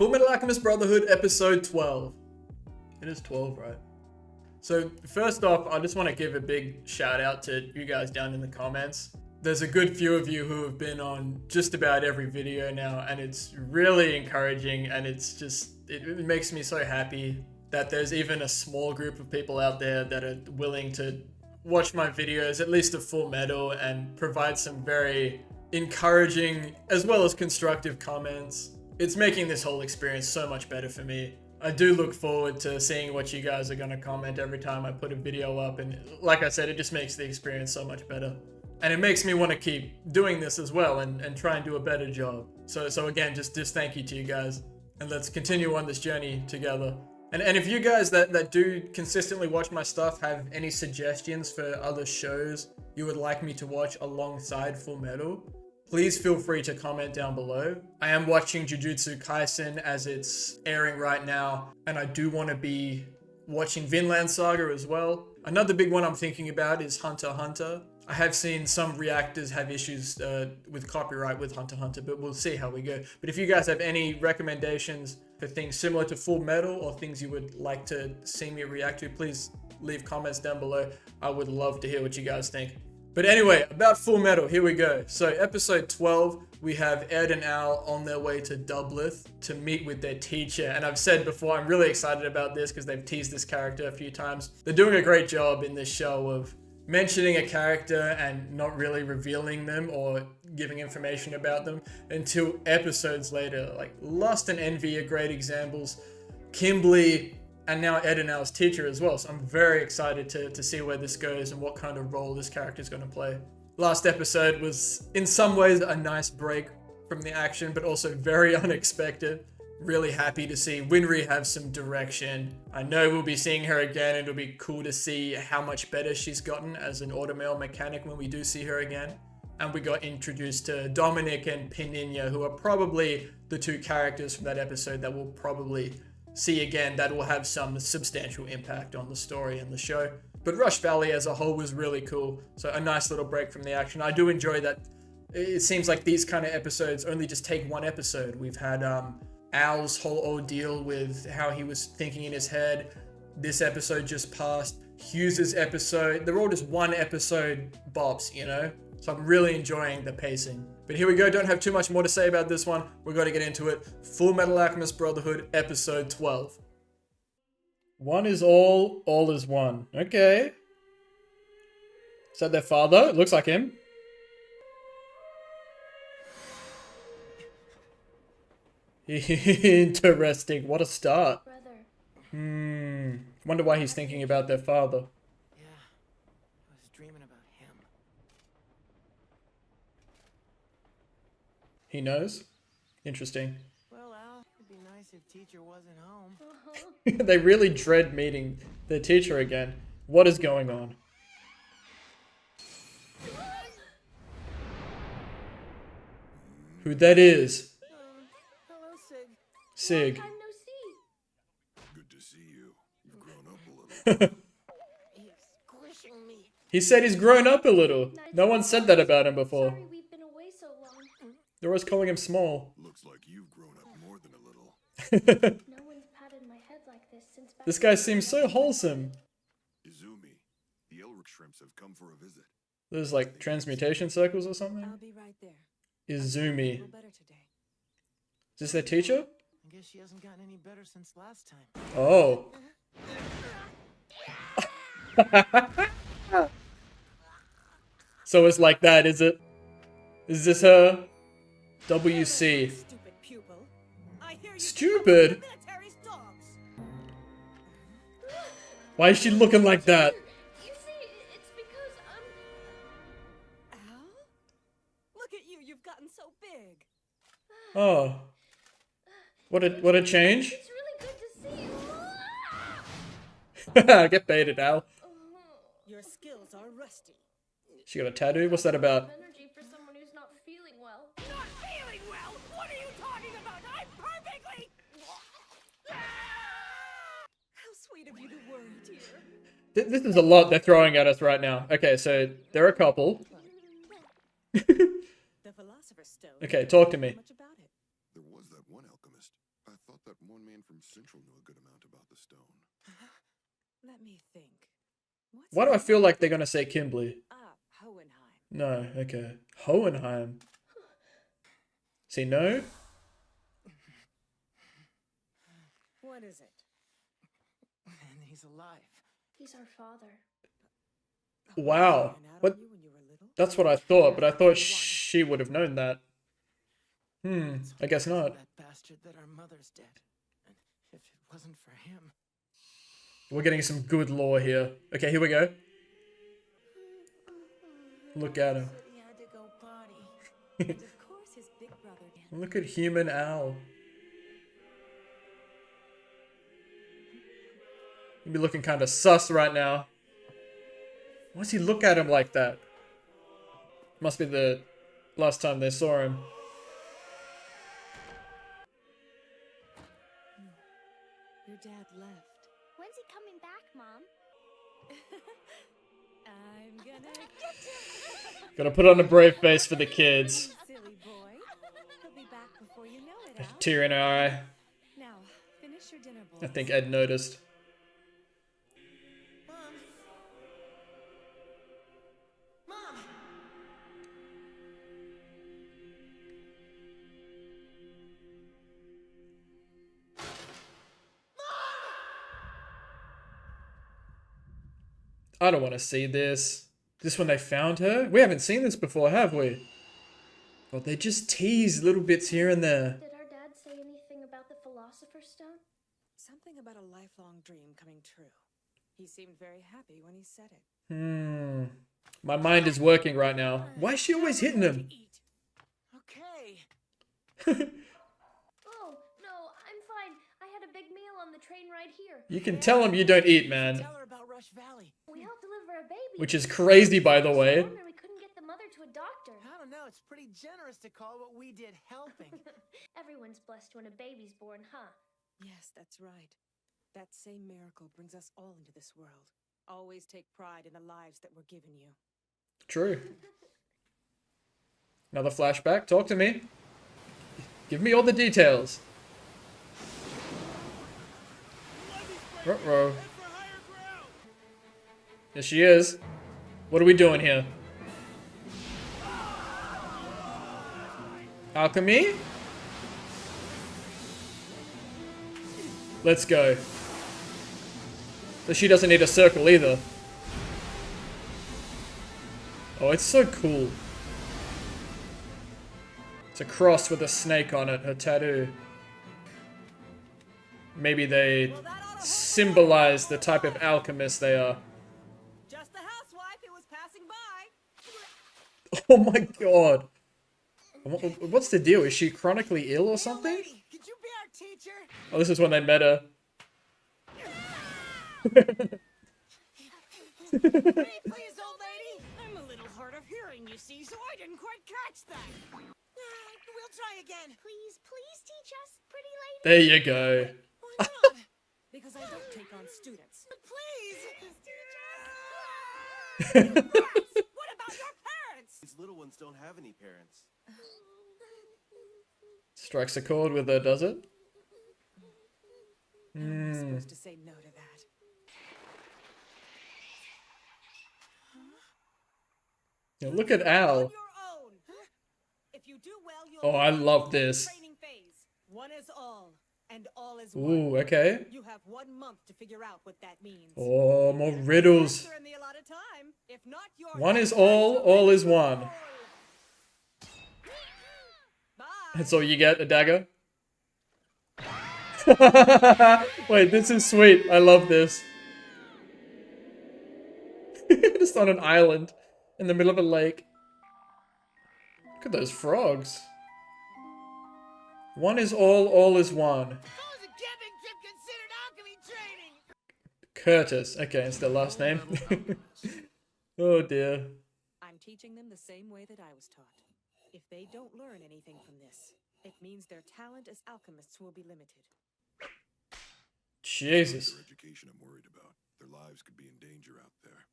Fullmetal Alchemist Brotherhood episode 12. It is 12, right? So first off, I just want to give a big shout out to you guys down in the comments. There's a good few of you who have been on just about every video now, and it's really encouraging, and it makes me so happy that there's even a small group of people out there that are willing to watch my videos, at least of Fullmetal, and provide some very encouraging as well as constructive comments. It's making this whole experience so much better for me. I do look forward to seeing what you guys are going to comment every time I put a video up, and like I said, it just makes the experience so much better. And it makes me want to keep doing this as well and try and do a better job. So again, just thank you to you guys, and let's continue on this journey together. And if you guys that do consistently watch my stuff have any suggestions for other shows you would like me to watch alongside Fullmetal, please feel free to comment down below. I am watching Jujutsu Kaisen as it's airing right now, and I do want to be watching Vinland Saga as well. Another big one I'm thinking about is Hunter x Hunter. I have seen some reactors have issues with copyright with Hunter x Hunter, but we'll see how we go. But if you guys have any recommendations for things similar to Fullmetal or things you would like to see me react to, please leave comments down below. I would love to hear what you guys think. But anyway, about Fullmetal, here we go. So episode 12, we have Ed and Al on their way to Dublith to meet with their teacher. And I've said before, I'm really excited about this because they've teased this character a few times. They're doing a great job in this show of mentioning a character and not really revealing them or giving information about them until episodes later. Like Lust and Envy are great examples. Kimberly, and now Ed and Al's teacher as well. So I'm very excited to see where this goes and what kind of role this character is going to play. Last episode was in some ways a nice break from the action, but also very unexpected. Really happy to see Winry have some direction. I know we'll be seeing her again, and it'll be cool to see how much better she's gotten as an automail mechanic when we do see her again. And we got introduced to Dominic and Pininya, who are probably the two characters from that episode that we'll probably see again that will have some substantial impact on the story and the show. But Rush Valley as a whole was really cool. So a nice little break from the action. I do enjoy that. It seems like these kind of episodes only just take one episode. We've had Al's whole ordeal with how he was thinking in his head. This episode just passed. Hughes's episode. They're all just one episode bops, you know? So I'm really enjoying the pacing. But here we go. Don't have too much more to say about this one. We've got to get into it. Fullmetal Alchemist Brotherhood, episode 12. One is all is one. Okay. Is that their father? It looks like him. Interesting. What a start. Wonder why he's thinking about their father. Yeah, I was dreaming about him. He knows? Interesting. Well, Al, it'd be nice if teacher wasn't home. They really dread meeting their teacher again. What is going on? Who that is? Hello, Sig. Sig. Long time no see. Good to see you. You've grown up a little. He's squishing me. He said he's grown up a little. No one said that about him before. Sorry we've been away so long. They're always calling him small. Looks like you've grown up more than a little. No one's patted my head like this since back This guy seems so wholesome. Izumi, the Elric shrimps have come for a visit. There's like transmutation circles or something. I'll be right there. Izumi. A little better today. Is this their teacher? I guess she hasn't gotten any better since last time. Oh. So it's like that, is it? Is this her? WC. Stupid pupil. I hear you Stupid? the military's dogs. Why is she looking like that? You see, it's because Al? Look at you, you've gotten so big. Oh. What a change. it's really good to see you. Get baited, Al. Your skills are rusty. She got a tattoo? What's that about? Energy for someone who's not feeling well. Not feeling well? What are you talking about? I'm perfectly... How sweet of you to worry, dear. This is a lot they're throwing at us right now. Okay, so they're a couple. The Philosopher's Stone. Okay, talk to me. Much about it. There was that one alchemist. I thought man from Central knew a good amount about the stone. Let me think. What's Why do I his feel name? like they're gonna say Kimberly? Ah, Hohenheim. No, okay. Hohenheim. See, no? What is it? And he's alive. He's our father. Wow. Ran out What? on you when you were little? That's what I thought, but I thought For one. she would have known that. I guess Because of not. That bastard that our mother's dead. And if it wasn't for him. We're getting some good lore here. Okay, here we go. Look at him. Said he had to go potty. And of course his big brother did. Look at human Al. He'd be looking kind of sus right now. Why does he look at him like that? Must be the last time they saw him. Your dad left. When's he coming back, Mom? I'm gonna get him. Gotta put on a brave face for the kids. Silly boy. He'll be back before you know it, Al. Tear in her eye. Now, finish your dinner bowl. I think Ed noticed. Mom. Mom. I don't want to see this. This when they found her? We haven't seen this before, have we? Well, they just tease little bits here and there. Did our dad say anything about the Philosopher's Stone? Something about a lifelong dream coming true. He seemed very happy when he said it. My mind is working right now. Why is she always hitting him? Okay. Oh, no, I'm fine. I had a big meal on the train right here. You can tell him you don't eat, man. Tell her about Rush Valley. We helped deliver a baby. Which is crazy, by the No way. wonder we couldn't get the mother to a doctor. I don't know. It's pretty generous to call what we did helping. Everyone's blessed when a baby's born, huh? Yes, that's right. That same miracle brings us all into this world. Always take pride in the lives that were given you. True. Another flashback. Talk to me. Give me all the details. Uh-oh. There she is. What are we doing here? Alchemy? Let's go. So she doesn't need a circle either. Oh, it's so cool. It's a cross with a snake on it, her tattoo. Maybe they symbolize the type of alchemist they are. Just the housewife who was passing by. Oh my god. What's the deal? Is she chronically ill or something? Lady, could you be our teacher? Oh, this is when they met her. Please, old lady. I'm a little hard of hearing, you see, so I didn't quite catch that. We'll try again. Please teach us, pretty lady. There you go. Why not? Because I don't take on students. Please. What about your parents? These little ones don't have any parents. Strikes a chord with her, does it? How am I supposed to say no to that? Yeah, look at Al. On your own. If you do well, you'll Oh, I move on love to the this. training phase. One is all, and all is one. Ooh, okay. You have 1 month to figure out what that means. Oh, more riddles. Answer in the allotted time. If not, your One is answer all is one. Bye. That's all you get, a dagger? Wait, this is sweet. I love this. Just on an island in the middle of a lake. Look at those frogs. One is all is one. How is a camping trip considered alchemy training? Curtis. Okay, it's their last name. Oh dear. I'm teaching them the same way that I was taught. If they don't learn anything from this, it means their talent as alchemists will be limited. Jesus. Their education I'm worried about. Their lives could be in danger out there.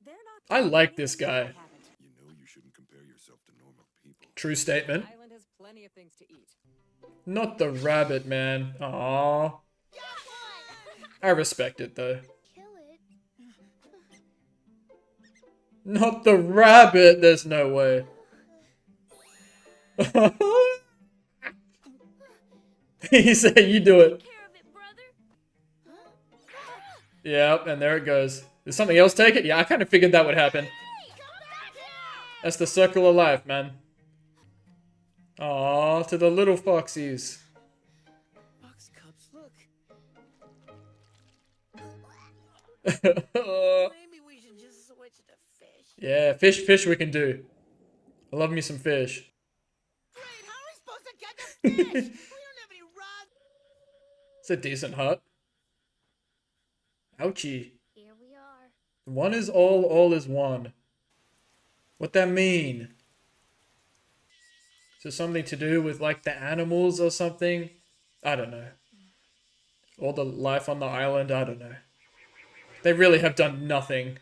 They're not. I like this guy. You know you shouldn't compare yourself to normal people. True statement. The island has plenty of things to eat. Not the rabbit, man. Aww. I respect it though. Kill it. Not the rabbit. There's no way. He said, "You do it." Care of it, brother. Yep, and there it goes. Did something else take it? Yeah, I kind of figured that would happen. That's the circle of life, man. Aww, to the little foxies. Fox cubs, look. Maybe we should just switch to fish. Yeah, fish we can do. I love me some fish. Great, how are we supposed to get the fish? We don't have any rods. It's a decent hut. Ouchie. Here we are. One is all is one. What that mean? Is it something to do with like the animals or something? I don't know. All the life on the island, I don't know. They really have done nothing.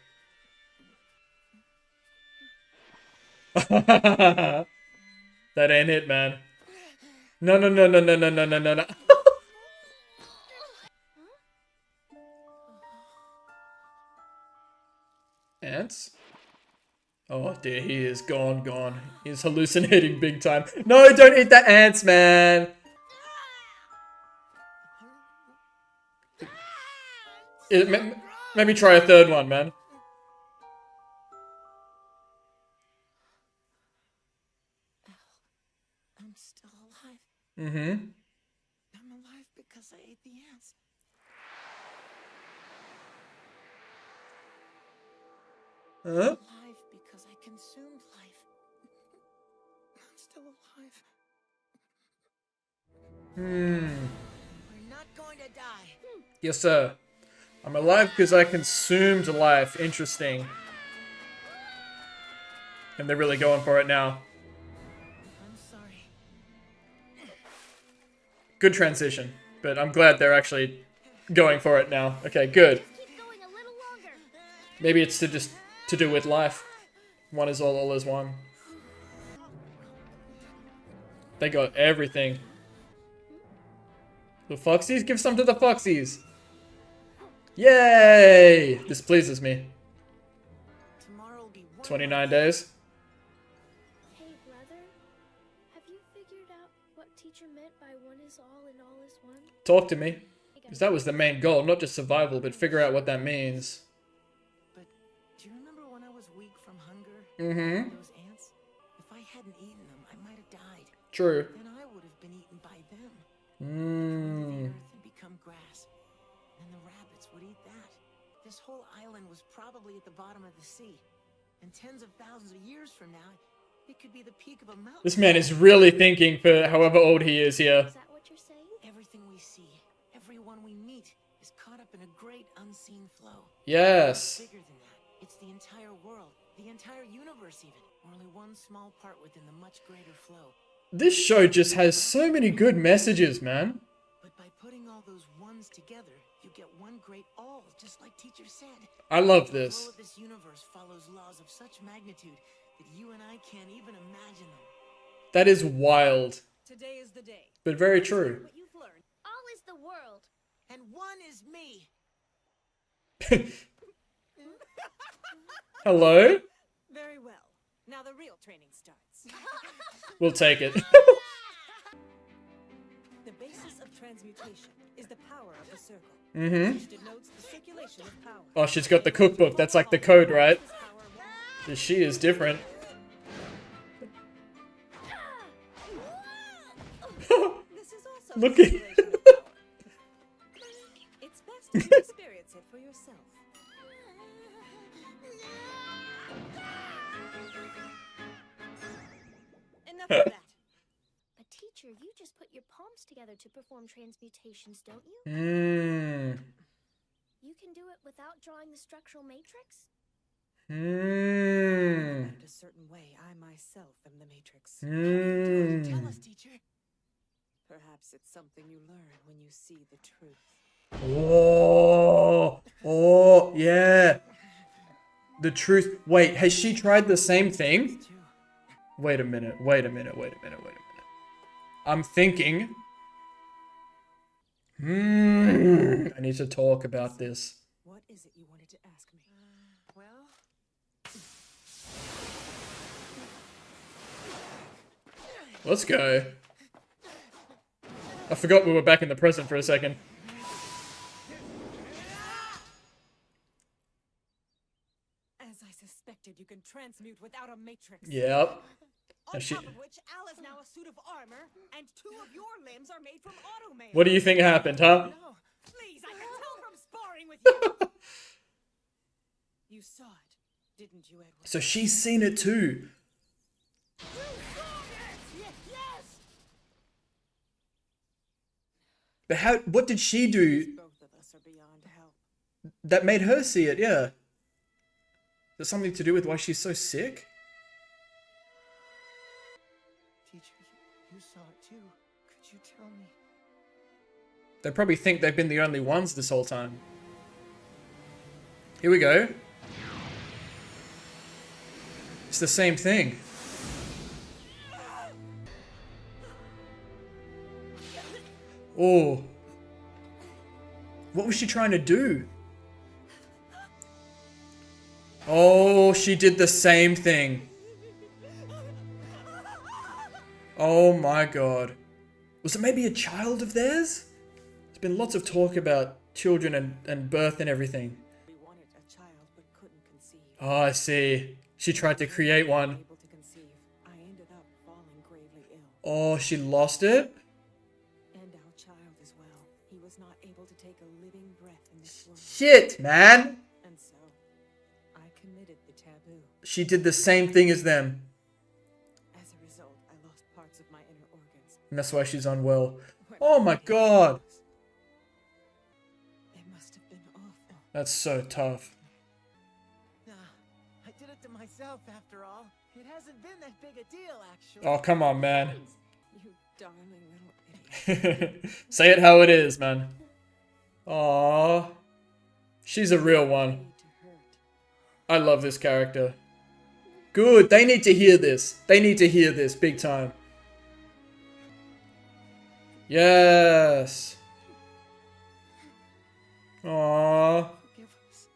That ain't it, man. No. Ants? Oh dear, he is gone. He's hallucinating big time. No, don't eat the ants, man! Maybe try a third one, man. I'm still alive. Mm-hmm. I'm alive because I ate the ants. Huh? Alive because I consumed life. I'm still alive. We're not going to die. Yes, sir. I'm alive because I consumed life. Interesting. And they're really going for it now. I'm sorry. Good transition. But I'm glad they're actually going for it now. Okay, good. Keep going a little longer. Maybe it's to do with life. One is all is one. They got everything. The foxies? Give some to the foxies. Yay! This pleases me. Tomorrow will be 29 days. Hey, brother. Have you figured out what teacher meant by one is all and all is one? Talk to me. Because that was the main goal, not just survival, but figure out what that means. But do you remember when I was weak from hunger? Mm-hmm. Those ants? If I hadn't eaten them, I might have died. True. Then I would have been eaten by them. The Mmm. earth and become grass. And the rabbits would eat that. This whole island was probably at the bottom of the sea. And tens of thousands of years from now, it could be the peak of a mountain. This man is really thinking for however old he is here. Is that what you're saying? Everything we see, everyone we meet, is caught up in a great unseen flow. Yes. Bigger than that. It's the entire world, the entire universe even. We're only one small part within the much greater flow. This show just has so many good messages, man. But by putting all those ones together, you get one great all, just like teacher said. I love The this. flow of this universe follows laws of such magnitude that you and I can't even imagine them. That is wild, Today is the day. but very true. What you've learned. All is the world. And one is me. Hello? Very well. Now the real training starts. We'll take it. The basis of transmutation is the power of the circle, Mm-hmm. which denotes the circulation of power. Oh, she's got the cookbook. That's like the code, right? This power won't- She is different. This is also Look the at- circulation of power. It's best to experience it for yourself. Enough of that. But teacher, you just put your palms together to perform transmutations, don't you? Mmm. You can do it without drawing the structural matrix? Mmm. In a certain way, I myself am the Matrix. Tell Mmm. us, teacher. Perhaps it's something you learn when you see the truth. Oh. Oh, yeah. The truth. Wait, has she tried the same thing? Too. Wait a minute. I'm thinking. I need to talk about this. What is it you wanted to ask me? Well, Let's go. I forgot we were back in the present for a second. As I suspected, you can transmute without a matrix. Yep. On And she- top of which, Al is now a suit of armor, and 2 of your limbs are made from automail. What do you think happened, huh? No, please, I can tell from sparring with you. You saw it, didn't you, Edward? So she's seen it too. yes! But how? What did she do Both of us are beyond help. that made her see it? Yeah. Is there something to do with why she's so sick? Teacher, you saw it too. Could you tell me? They probably think they've been the only ones this whole time. Here we go. It's the same thing. Oh. What was she trying to do? Oh, she did the same thing. Oh my god. Was it maybe a child of theirs? There's been lots of talk about children and birth and everything. We wanted a child but couldn't conceive. Oh, I see. She tried to create one. Able to conceive, I ended up falling gravely ill. Oh, she lost it? And our child as well. He was not able to take a living breath in this world. Shit, man. And so, I committed the taboo. She did the same thing as them. As a result, I lost parts of my inner organs. And that's why she's unwell. Where Oh my it god. was. It must have been awful. That's so tough. I did it to myself after all. It hasn't been that big a deal, actually. Oh, come on, man. You darling little idiot. Say it how it is, man. Aww. She's a real one. Made to hurt. I love this character. Good. They need to hear this. They need to hear this big time. Yes. Aww. Forgive us.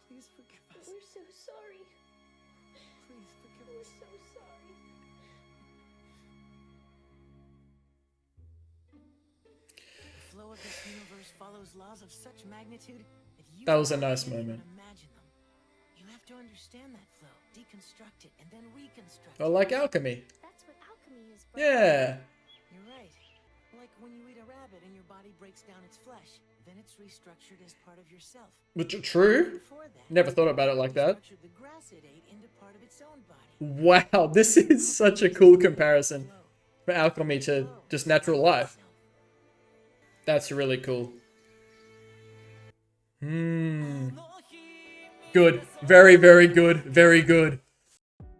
Please forgive us. We're so sorry. Please forgive We're us. so sorry. The flow of this universe follows laws of such magnitude that you That was a can't nice even moment. imagine them. You have to understand that flow, deconstruct it, and then reconstruct Oh, it. like alchemy. That's what alchemy is, brother. Yeah. You're right. Like when you eat a rabbit and your body breaks down its flesh, then it's restructured as part of yourself. Which true. Before that, Never thought about it like that. restructured the grass it ate into part of its own body. Wow, this is such a cool comparison for alchemy to just natural life. That's really cool. Good. Very, very good. Very good.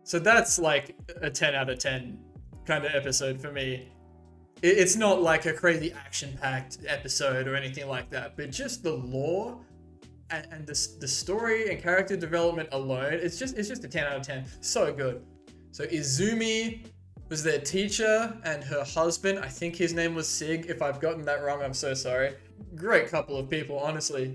So that's like a 10 out of 10 kind of episode for me. It's not like a crazy action-packed episode or anything like that, but just the lore and the story and character development alone, it's just a 10 out of 10. So good. So Izumi was their teacher and her husband. I think his name was Sig. If I've gotten that wrong, I'm so sorry. Great couple of people, honestly.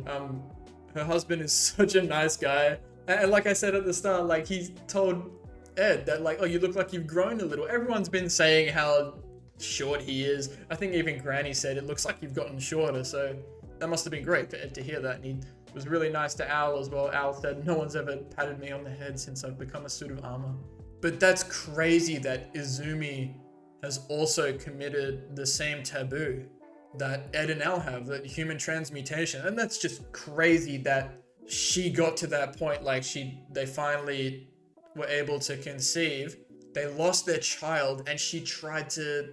Her husband is such a nice guy. And like I said at the start, like he told Ed that like, oh, you look like you've grown a little. Everyone's been saying how short he is. I think even Granny said it looks like you've gotten shorter. So that must have been great for Ed to hear that. And he was really nice to Al as well. Al said, no one's ever patted me on the head since I've become a suit of armor. But that's crazy that Izumi has also committed the same taboo that Ed and Al have, that human transmutation. And that's just crazy that she got to that point. Like they finally were able to conceive. They lost their child and she tried to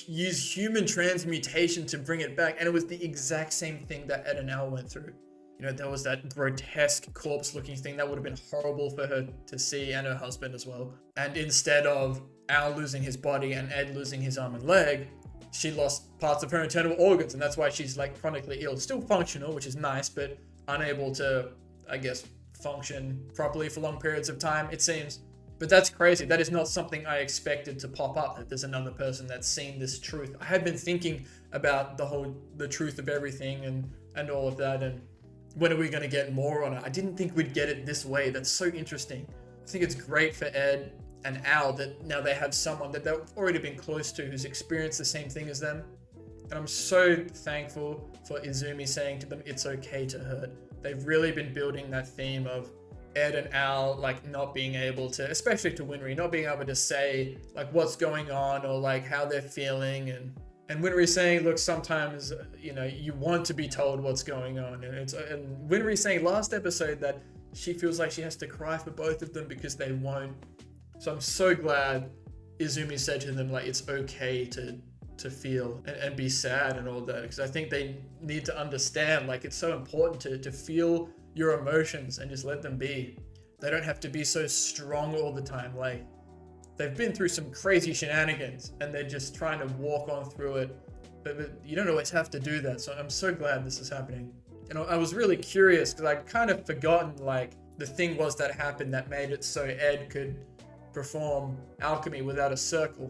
use human transmutation to bring it back. And it was the exact same thing that Ed and Al went through. You know, there was that grotesque corpse looking thing that would have been horrible for her to see, and her husband as well. And instead of Al losing his body and Ed losing his arm and leg, she lost parts of her internal organs, and that's why she's like chronically ill. Still functional, which is nice, but unable to, I guess, function properly for long periods of time, it seems. But that's crazy. That is not something I expected to pop up, that there's another person that's seen this truth. I had been thinking about the truth of everything and all of that, and when are we going to get more on it? I didn't think we'd get it this way. That's so interesting. I think it's great for Ed and Al that now they have someone that they've already been close to who's experienced the same thing as them. And I'm so thankful for Izumi saying to them, it's okay to hurt. They've really been building that theme of Ed and Al like not being able to, especially to Winry, not being able to say like what's going on or like how they're feeling, and Winry saying, look, sometimes you want to be told what's going on, and Winry saying last episode that she feels like she has to cry for both of them because they won't. So I'm so glad Izumi said to them like it's okay to feel and be sad and all that, because I think they need to understand like it's so important to feel your emotions and just let them be. They don't have to be so strong all the time. Like they've been through some crazy shenanigans and they're just trying to walk on through it, but you don't always have to do that. So I'm so glad this is happening. I was really curious because I'd kind of forgotten like the thing was that happened that made it so Ed could perform alchemy without a circle.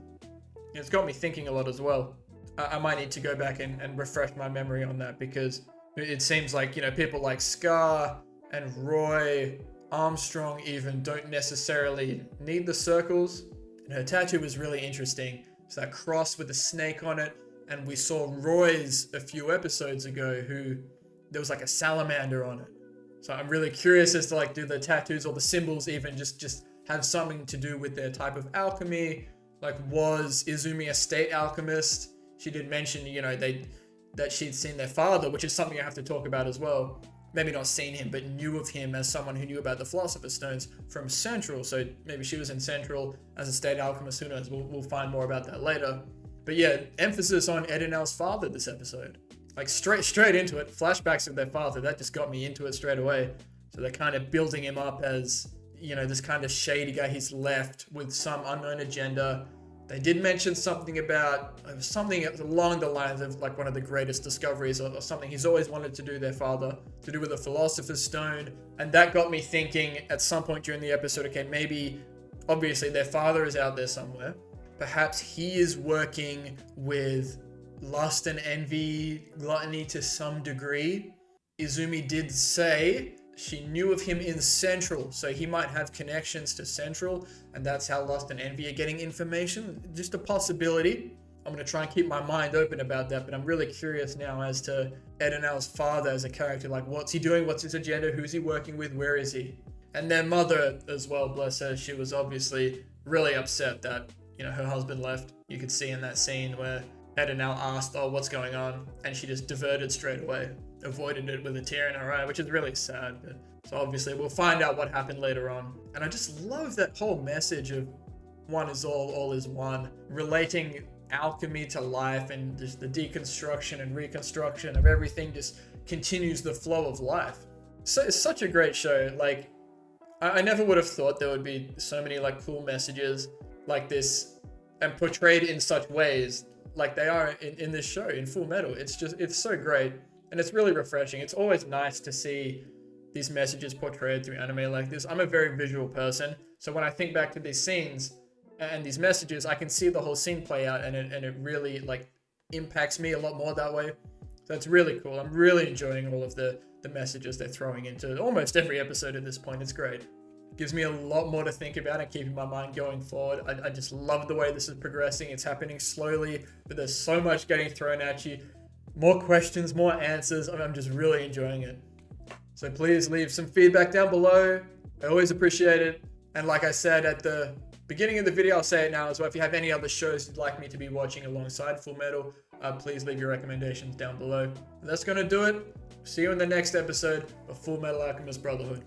It's got me thinking a lot as well. I might need to go back and refresh my memory on that, because it seems like, people like Scar and Roy, Armstrong even, don't necessarily need the circles. And her tattoo was really interesting. It's that cross with a snake on it. And we saw Roy's a few episodes ago who there was like a salamander on it. So I'm really curious as to like, do the tattoos or the symbols even just have something to do with their type of alchemy? Like, was Izumi a state alchemist? She did mention, that she'd seen their father, which is something I have to talk about as well. Maybe not seen him, but knew of him as someone who knew about the Philosopher's Stones from Central. So maybe she was in Central as a state alchemist. Who knows? We'll find more about that later. But yeah, emphasis on Ed and Al's father this episode. Like straight into it. Flashbacks of their father. That just got me into it straight away. So they're kind of building him up as, this kind of shady guy. He's left with some unknown agenda. They did mention something about something along the lines of like one of the greatest discoveries or something he's always wanted to do, their father, to do with the Philosopher's Stone. And that got me thinking at some point during the episode, okay, maybe obviously their father is out there somewhere. Perhaps he is working with lust and envy, gluttony to some degree. Izumi did say she knew of him in Central, so he might have connections to Central, and that's how lust and envy are getting information. Just a possibility. I'm going to try and keep my mind open about that, but I'm really curious now as to Ed and Al's father as a character. Like, what's he doing? What's his agenda? Who's he working with? Where is he? And their mother as well, bless her. She was obviously really upset that, her husband left. You could see in that scene where Ed and Al asked, oh, what's going on? And she just diverted straight away. Avoided it with a tear in her eye, which is really sad. But so obviously we'll find out what happened later on. And I just love that whole message of one is all is one, relating alchemy to life, and just the deconstruction and reconstruction of everything just continues the flow of life. So it's such a great show. Like, I never would have thought there would be so many like cool messages like this and portrayed in such ways like they are in this show, in Fullmetal. It's so great. And it's really refreshing. It's always nice to see these messages portrayed through anime like this. I'm a very visual person. So when I think back to these scenes and these messages, I can see the whole scene play out, and it really like impacts me a lot more that way. So it's really cool. I'm really enjoying all of the messages they're throwing into almost every episode at this point. It's great. It gives me a lot more to think about and keeping my mind going forward. I just love the way this is progressing. It's happening slowly, but there's so much getting thrown at you. More questions, more answers. I'm just really enjoying it. So please leave some feedback down below. I always appreciate it. And like I said at the beginning of the video, I'll say it now as well. If you have any other shows you'd like me to be watching alongside Fullmetal, please leave your recommendations down below. And that's going to do it. See you in the next episode of Fullmetal Alchemist Brotherhood.